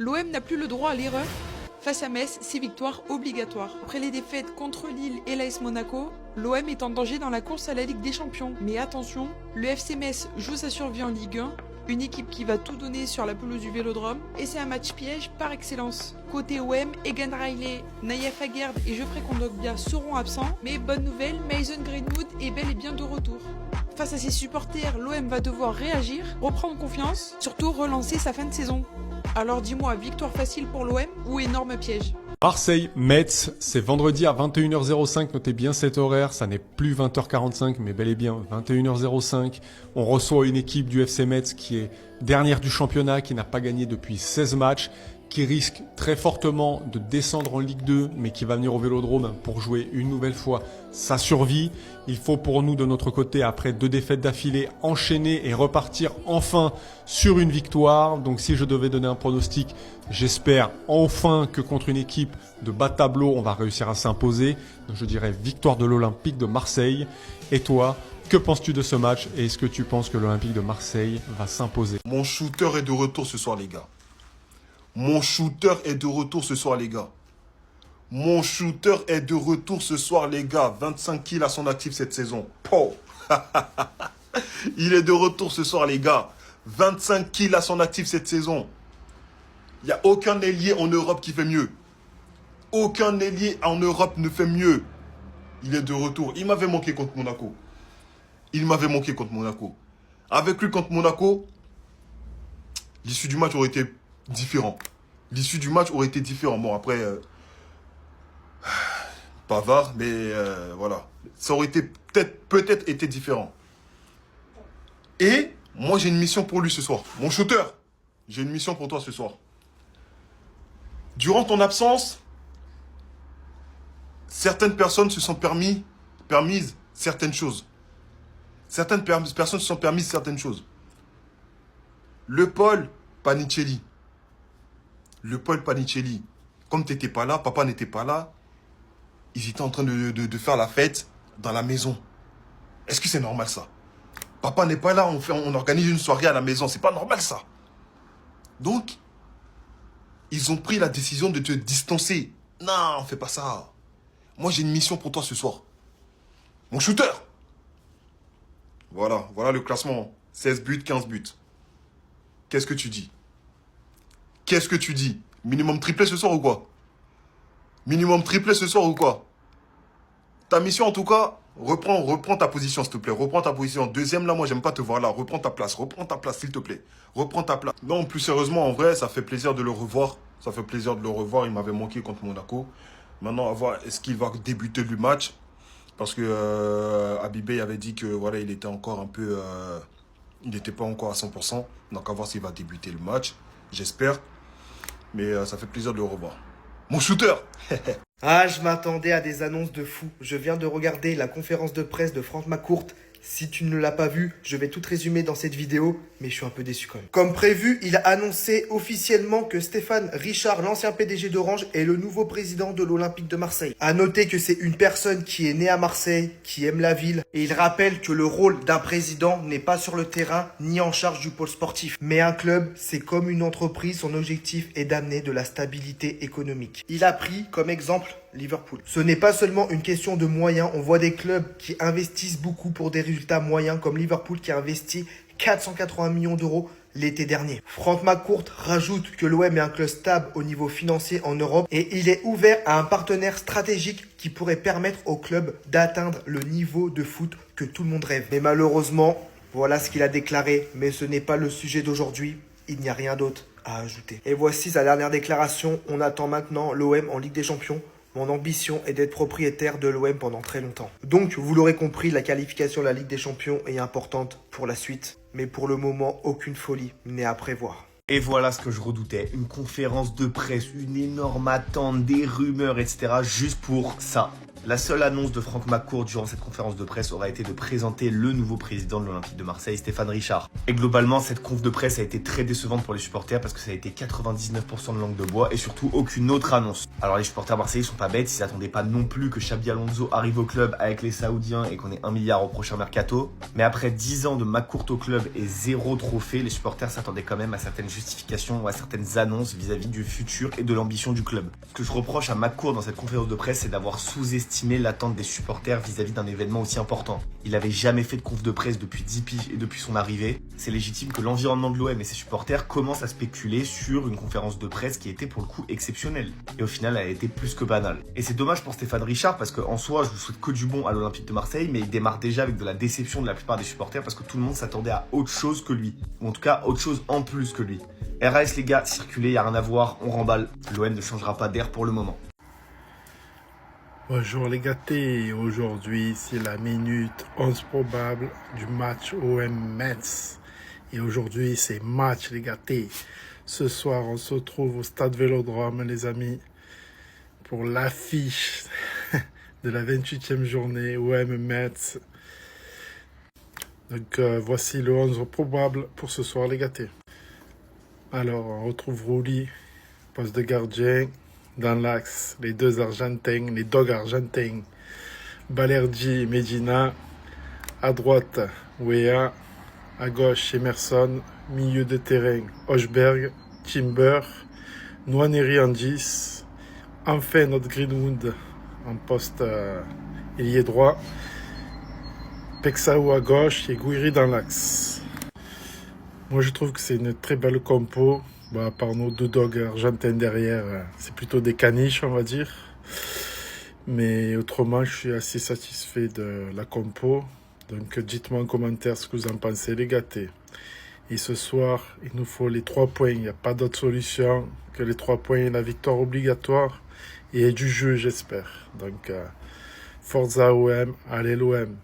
l'OM n'a plus le droit à l'erreur. Face à Metz, c'est victoire obligatoire. Après les défaites contre Lille et l'AS Monaco, l'OM est en danger dans la course à la Ligue des Champions. Mais attention, le FC Metz joue sa survie en Ligue 1, une équipe qui va tout donner sur la pelouse du Vélodrome, et c'est un match piège par excellence. Côté OM, Egan Riley, Naïef Aguerd et Geoffrey Kondogbia seront absents, mais bonne nouvelle, Mason Greenwood est bel et bien de retour. Face à ses supporters, l'OM va devoir réagir, reprendre confiance, surtout relancer sa fin de saison. Alors dis-moi, victoire facile pour l'OM ou énorme piège? Marseille-Metz, c'est vendredi à 21h05, notez bien cet horaire, ça n'est plus 20h45 mais bel et bien 21h05. On reçoit une équipe du FC Metz qui est dernière du championnat, qui n'a pas gagné depuis 16 matchs, qui risque très fortement de descendre en Ligue 2 mais qui va venir au Vélodrome pour jouer une nouvelle fois sa survie. Il faut pour nous de notre côté, après 2 défaites d'affilée, enchaîner et repartir enfin sur une victoire. Donc si je devais donner un pronostic, j'espère enfin que contre une équipe de bas de tableau, on va réussir à s'imposer. Donc je dirais victoire de l'Olympique de Marseille. Et toi, que penses-tu de ce match et est-ce que tu penses que l'Olympique de Marseille va s'imposer? Mon shooter est de retour ce soir, les gars. Mon shooter est de retour ce soir, les gars. Mon shooter est de retour ce soir, les gars. 25 kills à son actif cette saison. Pow. Il est de retour ce soir, les gars. 25 kills à son actif cette saison. Il n'y a aucun ailier en Europe qui fait mieux. Aucun ailier en Europe ne fait mieux. Il est de retour. Il m'avait manqué contre Monaco. Il m'avait manqué contre Monaco. Avec lui contre Monaco, l'issue du match aurait été différent. L'issue du match aurait été différent. Bon, après, Pavard, mais voilà. Ça aurait été peut-être été différent. Et moi, j'ai une mission pour lui ce soir. Mon shooter, j'ai une mission pour toi ce soir. Durant ton absence, certaines personnes se sont permises certaines choses. Certaines personnes se sont permises certaines choses. Le Paul Panicelli. Le Paul Panicelli. Comme tu n'étais pas là, papa n'était pas là, ils étaient en train de faire la fête dans la maison. Est-ce que c'est normal ça? Papa n'est pas là, on organise une soirée à la maison. C'est pas normal ça. Donc, ils ont pris la décision de te distancer. Non, on fait pas ça. Moi, j'ai une mission pour toi ce soir. Mon shooter. Voilà le classement. 16 buts, 15 buts. Qu'est-ce que tu dis? Qu'est-ce que tu dis? Minimum triplé ce soir ou quoi? Minimum triplé ce soir ou quoi? Ta mission en tout cas, reprends ta position s'il te plaît. Reprends ta position. Deuxième là, moi j'aime pas te voir là. Reprends ta place s'il te plaît. Reprends ta place. Non, plus sérieusement, en vrai, ça fait plaisir de le revoir. Ça fait plaisir de le revoir. Il m'avait manqué contre Monaco. Maintenant, à voir est-ce qu'il va débuter le match. Parce que Habibé avait dit que voilà, il était encore un peu... il n'était pas encore à 100%. Donc à voir s'il va débuter le match. J'espère. Mais ça fait plaisir de le revoir. Mon shooter. Ah, je m'attendais à des annonces de fou. Je viens de regarder la conférence de presse de Franck McCourt. Si tu ne l'as pas vu, je vais tout résumer dans cette vidéo, mais je suis un peu déçu quand même. Comme prévu, il a annoncé officiellement que Stéphane Richard, l'ancien PDG d'Orange, est le nouveau président de l'Olympique de Marseille. À noter que c'est une personne qui est née à Marseille, qui aime la ville, et il rappelle que le rôle d'un président n'est pas sur le terrain ni en charge du pôle sportif. Mais un club, c'est comme une entreprise, son objectif est d'amener de la stabilité économique. Il a pris comme exemple Liverpool. Ce n'est pas seulement une question de moyens, on voit des clubs qui investissent beaucoup pour des résultats moyens, comme Liverpool qui a investi 480 millions d'euros l'été dernier. Franck McCourt rajoute que l'OM est un club stable au niveau financier en Europe et il est ouvert à un partenaire stratégique qui pourrait permettre au club d'atteindre le niveau de foot que tout le monde rêve. Mais malheureusement, voilà ce qu'il a déclaré, mais ce n'est pas le sujet d'aujourd'hui, il n'y a rien d'autre à ajouter. Et voici sa dernière déclaration, on attend maintenant l'OM en Ligue des Champions. Mon ambition est d'être propriétaire de l'OM pendant très longtemps. Donc, vous l'aurez compris, la qualification de la Ligue des Champions est importante pour la suite. Mais pour le moment, aucune folie n'est à prévoir. Et voilà ce que je redoutais, une conférence de presse, une énorme attente, des rumeurs, etc. juste pour ça. La seule annonce de Franck McCourt durant cette conférence de presse aura été de présenter le nouveau président de l'Olympique de Marseille, Stéphane Richard. Et globalement, cette conf de presse a été très décevante pour les supporters parce que ça a été 99% de langue de bois et surtout aucune autre annonce. Alors les supporters marseillais sont pas bêtes, ils s'attendaient pas non plus que Xabi Alonso arrive au club avec les Saoudiens et qu'on ait 1 milliard au prochain mercato. Mais après 10 ans de McCourt au club et 0 trophée, les supporters s'attendaient quand même à certaines justifications ou à certaines annonces vis-à-vis du futur et de l'ambition du club. Ce que je reproche à McCourt dans cette conférence de presse, c'est d'avoir sous-estimé l'attente des supporters vis-à-vis d'un événement aussi important. Il n'avait jamais fait de conf de presse depuis 10 piges et depuis son arrivée. C'est légitime que l'environnement de l'OM et ses supporters commencent à spéculer sur une conférence de presse qui était pour le coup exceptionnelle. Et au final, elle a été plus que banale. Et c'est dommage pour Stéphane Richard parce qu'en soi, je vous souhaite que du bon à l'Olympique de Marseille, mais il démarre déjà avec de la déception de la plupart des supporters parce que tout le monde s'attendait à autre chose que lui. Ou en tout cas, autre chose en plus que lui. RAS les gars, circulez, y a rien à voir, on remballe. L'OM ne changera pas d'air pour le moment. Bonjour les gâtés, aujourd'hui c'est la minute 11 probable du match OM-Metz. Et aujourd'hui c'est match les gâtés. Ce soir on se retrouve au stade Vélodrome les amis pour l'affiche de la 28e journée OM-Metz. Donc voici le 11 probable pour ce soir les gâtés. Alors on retrouve Rouli, poste de gardien. Dans l'axe, les deux Argentins, les dogs argentins, Balerdi et Medina. À droite, Wea. À gauche, Emerson. Milieu de terrain, Hochberg, Timber, Nwaneri en 10. Enfin, notre Greenwood en poste ailier droit. Pexao à gauche et Gouiri dans l'axe. Moi, je trouve que c'est une très belle compo. Bah, par nos deux dogs argentins derrière, c'est plutôt des caniches, on va dire. Mais autrement, je suis assez satisfait de la compo. Donc, dites-moi en commentaire ce que vous en pensez, les gâtés. Et ce soir, il nous faut les 3 points. Il n'y a pas d'autre solution que les 3 points et la victoire obligatoire. Et du jeu, j'espère. Donc, Forza OM, allez l'OM.